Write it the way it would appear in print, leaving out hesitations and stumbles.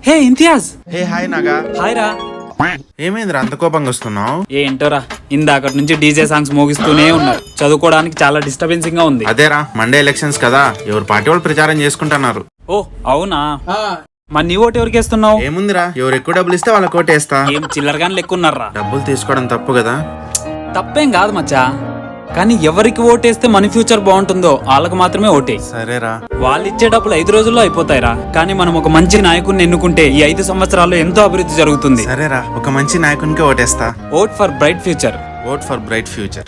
హే Imtiaz. Hey hi Naga. Hi రా. ఏమైందిరా అంత కోపంగా వస్తున్నావు? ఏంటోరా ఇందాకటి నుంచి డీజే సాంగ్స్ మోగిస్తూనే ఉన్నారు. చదువుకోవడానికి చాలా డిస్టర్బెన్సింగ్ గా ఉంది. అదేరా మండే ఎలక్షన్స్ కదా, ఎవరు పార్టీ వాళ్ళు ప్రచారం చేసుకుంటున్నారు. ఓ అవునా, మరి నీ ఓటు ఎవరికి వేస్తున్నావు? ఏముందిరా, ఎవరు ఎక్కువ డబ్బులు ఇస్తే వాళ్ళ కోటేస్తా. ఏం చిల్లరగాని లెక్కున్నారా? డబ్బులు తీసుకోవడం తప్పు కదా. తప్పేం కాదు మచ్చా, కానీ ఎవరికి ఓటేస్తే మన ఫ్యూచర్ బాగుంటుందో వాళ్ళకి మాత్రమే ఓటే. సరేరా. వాళ్ళు ఇచ్చే డబ్బులు 5 రోజుల్లో అయిపోతాయిరా, కానీ మనం ఒక మంచి నాయకుడిని ఎన్నుకుంటే ఈ 5 సంవత్సరాల్లో ఎంతో అభివృద్ధి జరుగుతుంది. సరేరా, ఒక మంచి నాయకునికి ఓటేస్తా. Vote for bright future. Vote for bright future.